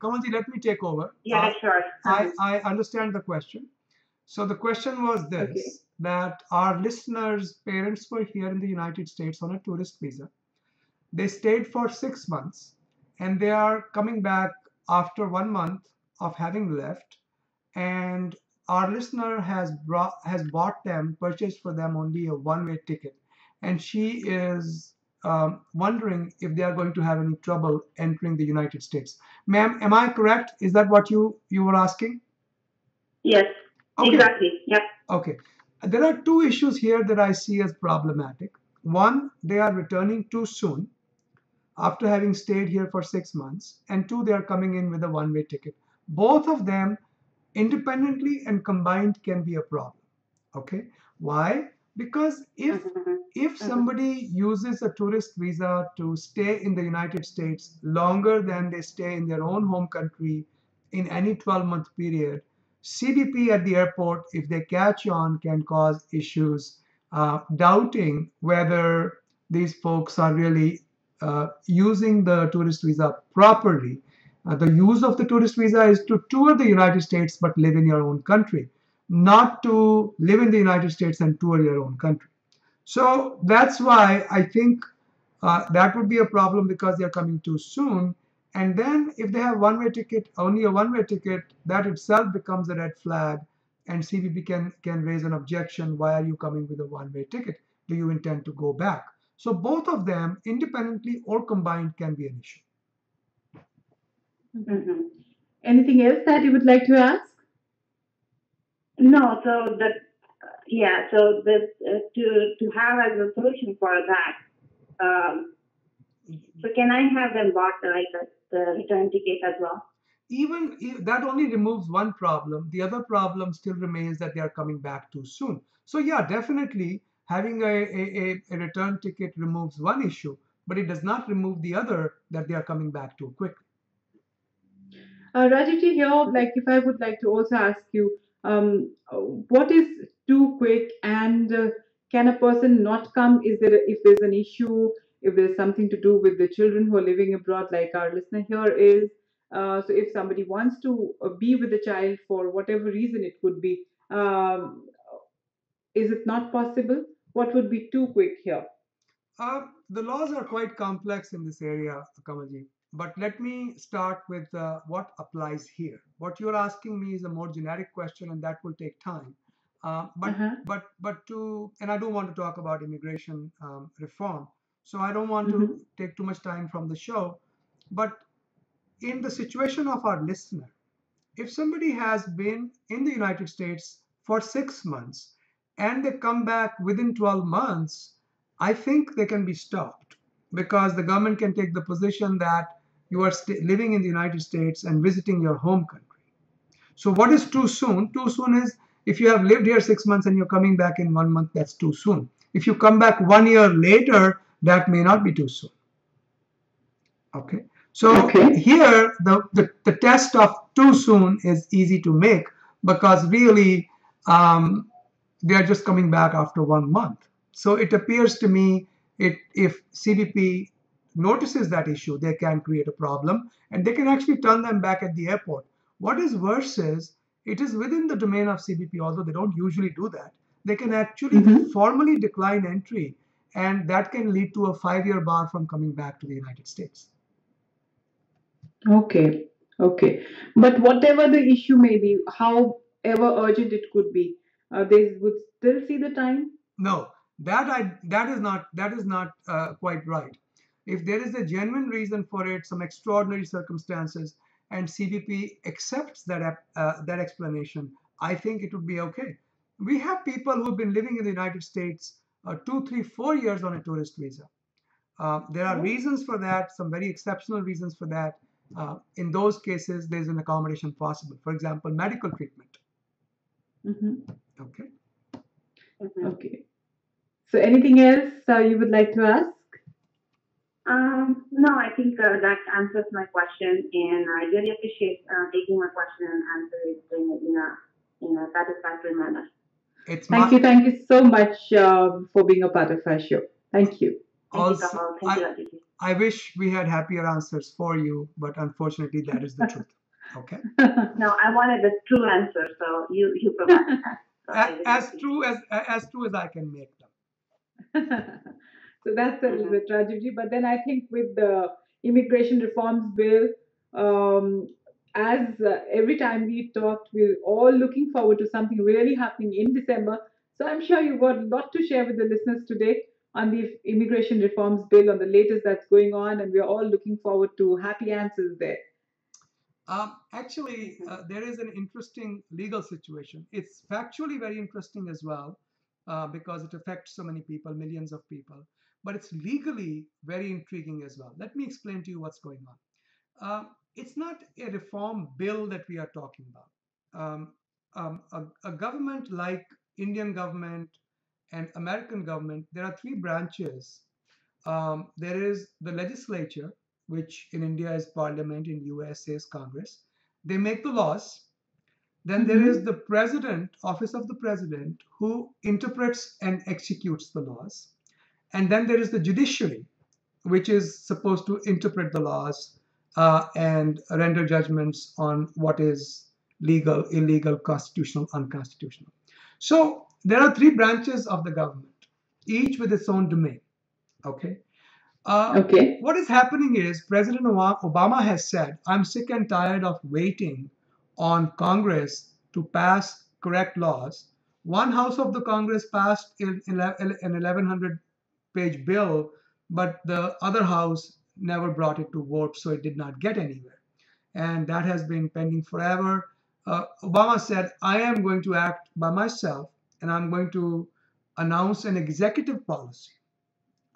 Kamalji, let me take over. Yeah, sure. I understand the question. So the question was this, Okay. that our listeners' parents were here in the United States on a tourist visa. They stayed for 6 months and they are coming back after 1 month of having left. And our listener has bought them, purchased for them only a one-way ticket. And she is wondering if they are going to have any trouble entering the United States. Ma'am, am I correct? Is that what you were asking? Yes, Okay. exactly. Yep. Okay. There are two issues here that I see as problematic. One, they are returning too soon after having stayed here for 6 months, and two, they are coming in with a one-way ticket. Both of them, independently and combined, can be a problem. Okay, why? Because if somebody uses a tourist visa to stay in the United States longer than they stay in their own home country in any 12-month period, CBP at the airport, if they catch on, can cause issues, doubting whether these folks are really using the tourist visa properly. The use of the tourist visa is to tour the United States but live in your own country, not to live in the United States and tour your own country. So that's why I think that would be a problem because they're coming too soon. And then if they have one-way ticket, only a one-way ticket, that itself becomes a red flag. And CBP can raise an objection. Why are you coming with a one-way ticket? Do you intend to go back? So both of them, independently or combined, can be an issue. Anything else that you would like to ask? No, so that so this to have as a solution for that. So can I have them bought the return ticket as well? Even if that only removes one problem, the other problem still remains that they are coming back too soon. So yeah, definitely having a return ticket removes one issue, but it does not remove the other, that they are coming back too quickly. Rajiji, here, like if I would like to also ask you, what is too quick, and can a person not come? Is there if there's an issue, if there's something to do with the children who are living abroad, like our listener here is? So if somebody wants to be with the child for whatever reason it could be, is it not possible? What would be too quick here? The laws are quite complex in this area, Kamalji. But let me start with what applies here. What you're asking me is a more generic question, and that will take time. And I don't want to talk about immigration reform, so I don't want to take too much time from the show. But in the situation of our listener, if somebody has been in the United States for 6 months and they come back within 12 months, I think they can be stopped because the government can take the position that you are living in the United States and visiting your home country. So what is too soon? Too soon is if you have lived here 6 months and you're coming back in 1 month, that's too soon. If you come back 1 year later, that may not be too soon. Okay. So here, the test of too soon is easy to make because really they are just coming back after 1 month. So it appears to me if CBP notices that issue, they can create a problem and they can actually turn them back at the airport. What is worse is it is within the domain of CBP, although they don't usually do that. They can actually formally decline entry, and that can lead to a 5-year bar from coming back to the United States. Okay, okay. But whatever the issue may be, however urgent it could be, they would still see the time? No, that is not quite right. If there is a genuine reason for it, some extraordinary circumstances, and CBP accepts that explanation, I think it would be okay. We have people who've been living in the United States 2, 3, 4 years on a tourist visa. There are reasons for that, some very exceptional reasons for that. In those cases, there's an accommodation possible. For example, medical treatment. Okay. Okay. So anything else you would like to ask? No, I think that answers my question, and I really appreciate taking my question and answering it in a satisfactory manner. Thank you so much for being a part of our show. Thank you. Thank you, Kapil. Thank you, Aditi. I wish we had happier answers for you, but unfortunately, that is the truth. Okay. No, I wanted the true answer, so you provided that. So I really As appreciate true as I can make them. So that's the, it. the tragedy. But then I think with the immigration reforms bill, as every time we talked, we're all looking forward to something really happening in December. So I'm sure you've got a lot to share with the listeners today on the immigration reforms bill, on the latest that's going on, and we're all looking forward to happy answers there. Actually, there is an interesting legal situation. It's factually very interesting as well because it affects so many people, millions of people. But it's legally very intriguing as well. Let me explain to you what's going on. It's not a reform bill that we are talking about. A government like Indian government and American government, there are three branches. There is the legislature, which in India is parliament, in US is Congress. They make the laws. Then there is Mm-hmm. the president, office of the president, who interprets and executes the laws. And then there is the judiciary, which is supposed to interpret the laws and render judgments on what is legal, illegal, constitutional, unconstitutional. So there are three branches of the government, each with its own domain. Okay. Okay. What is happening is President Obama has said, I'm sick and tired of waiting on Congress to pass correct laws. One house of the Congress passed an 1100 page bill, but the other house never brought it to vote, so it did not get anywhere. And that has been pending forever. Obama said, I am going to act by myself and I'm going to announce an executive policy.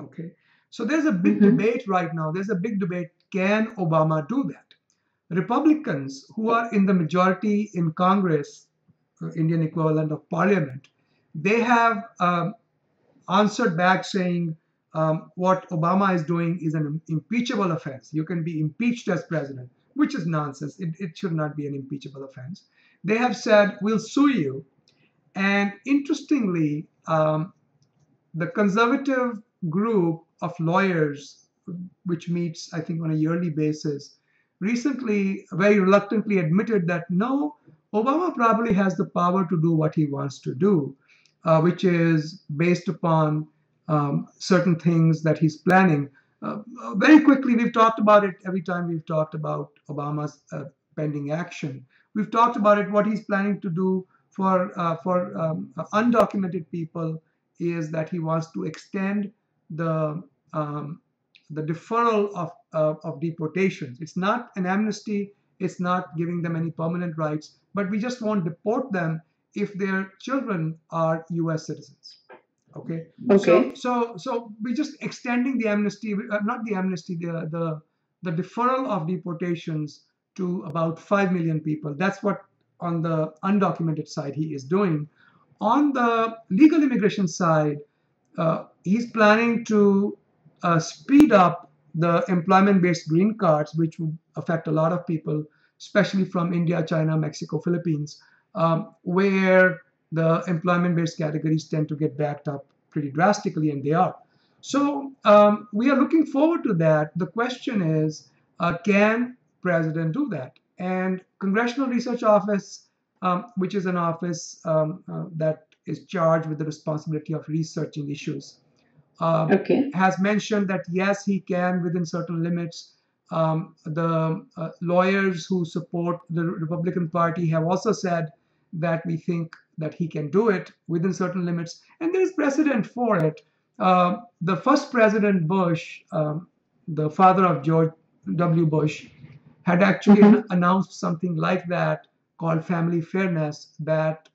Okay. So there's a big Mm-hmm. debate right now. There's a big debate. Can Obama do that? Republicans who are in the majority in Congress, Indian equivalent of parliament, they have answered back saying what Obama is doing is an impeachable offense. You can be impeached as president, which is nonsense. It should not be an impeachable offense. They have said, we'll sue you. And interestingly, the conservative group of lawyers, which meets, I think, on a yearly basis, recently very reluctantly admitted that no, Obama probably has the power to do what he wants to do, which is based upon certain things that he's planning. Very quickly, we've talked about it every time we've talked about Obama's pending action. We've talked about it, what he's planning to do for undocumented people is that he wants to extend the um, the deferral of deportations. It's not an amnesty. It's not giving them any permanent rights, but we just won't deport them if their children are U.S. citizens. Okay, so Okay. so so we're just extending the amnesty, not the amnesty, the deferral of deportations to about 5 million people. That's what on the undocumented side he is doing. On the legal immigration side, he's planning to speed up the employment-based green cards, which would affect a lot of people, especially from India, China, Mexico, Philippines, where the employment-based categories tend to get backed up pretty drastically, and they are. So we are looking forward to that. The question is, can President do that? And Congressional Research Office, which is an office that is charged with the responsibility of researching issues, uh, Okay. has mentioned that yes, he can within certain limits. The lawyers who support the Republican Party have also said that we think that he can do it within certain limits, and there is precedent for it. The first President Bush, the father of George W. Bush, had actually Mm-hmm. announced something like that called family fairness that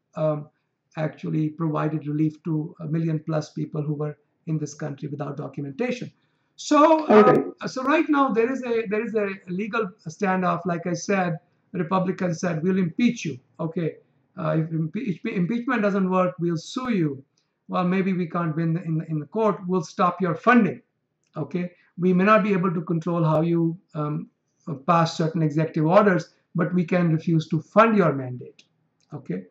actually provided relief to a million plus people who were in this country without documentation. So, All right. so right now there is a legal standoff. Like I said, Republicans said we'll impeach you. Okay, if impeachment doesn't work, we'll sue you. Well, maybe we can't win in the court. We'll stop your funding. Okay, we may not be able to control how you pass certain executive orders, but we can refuse to fund your mandate. Okay,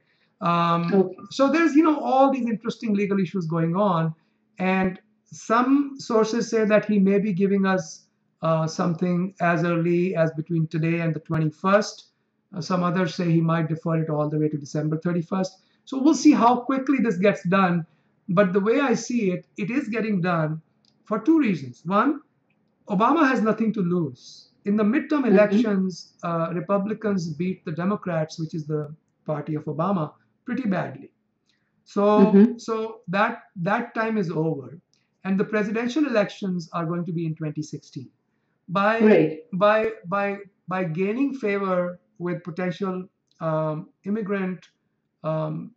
Okay. so there's all these interesting legal issues going on, and some sources say that he may be giving us something as early as between today and the 21st. Some others say he might defer it all the way to December 31st. So we'll see how quickly this gets done. But the way I see it, it is getting done for two reasons. One, Obama has nothing to lose. In the midterm elections, Republicans beat the Democrats, which is the party of Obama, pretty badly. So that time is over, and the presidential elections are going to be in 2016. By Right. by gaining favor with potential immigrant um,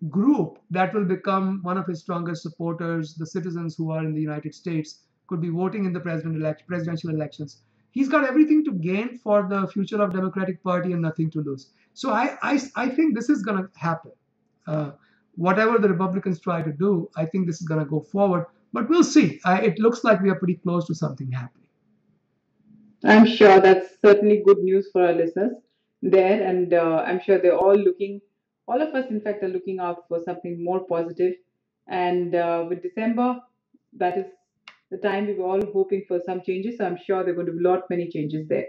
group that will become one of his strongest supporters, the citizens who are in the United States could be voting in the presidential elections. He's got everything to gain for the future of Democratic Party and nothing to lose. So I think this is going to happen. Uh, Whatever the Republicans try to do, I think this is going to go forward. But we'll see. It looks like we are pretty close to something happening. I'm sure that's certainly good news for our listeners there, and I'm sure they're all looking. All of us, in fact, are looking out for something more positive. And with December, that is the time we were all hoping for some changes. So I'm sure there are going to be a lot many changes there.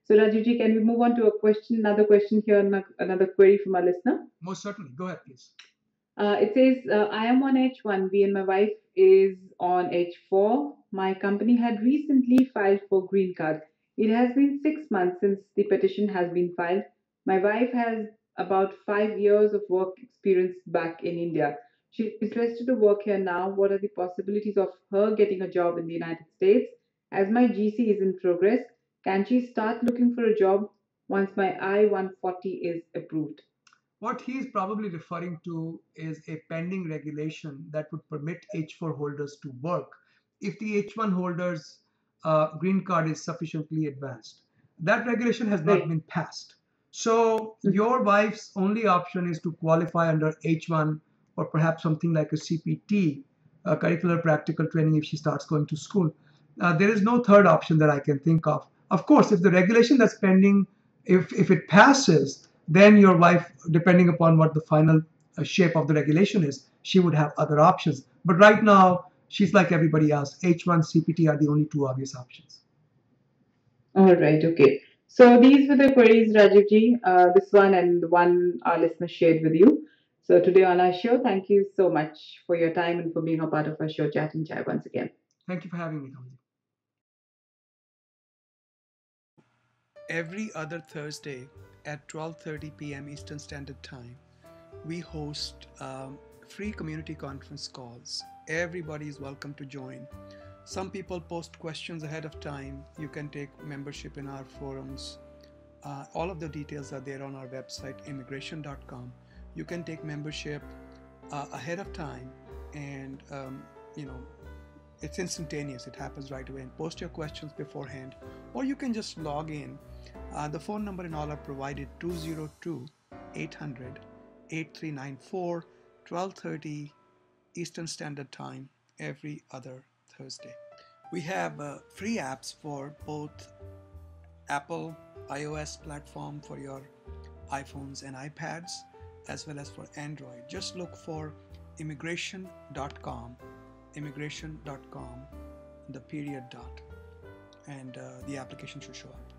So Rajivji, can we move on to a question? Another question here, another query from our listener. Most certainly. Go ahead, please. It says, I am on H1B and my wife is on H4. My company had recently filed for green card. It has been 6 months since the petition has been filed. My wife has about 5 years of work experience back in India. She is interested to work here now. What are the possibilities of her getting a job in the United States? As my GC is in progress, can she start looking for a job once my I-140 is approved? What he is probably referring to is a pending regulation that would permit H4 holders to work if the H1 holders' green card is sufficiently advanced. That regulation has not Right. been passed. So your wife's only option is to qualify under H1 or perhaps something like a CPT, curricular practical training, if she starts going to school. There is no third option that I can think of. Of course, if the regulation that's pending, if it passes, then your wife, depending upon what the final shape of the regulation is, she would have other options. But right now, she's like everybody else. H1, CPT are the only two obvious options. All right, okay. So these were the queries, Rajivji, this one and the one our listener shared with you. So today on our show, thank you so much for your time and for being a part of our show, Chat and Chai, once again. Thank you for having me, Kamji. Every other Thursday at 12:30 p.m. Eastern Standard Time, we host free community conference calls. Everybody is welcome to join. Some people post questions ahead of time. You can take membership in our forums. All of the details are there on our website, immigration.com. You can take membership ahead of time, and it's instantaneous. It happens right away. And post your questions beforehand, or you can just log in. The phone number and all are provided: 202-800-8394, 12:30 Eastern Standard Time every other Thursday. We have free apps for both Apple iOS platform for your iPhones and iPads, as well as for Android. Just look for immigration.com, the period dot, and the application should show up.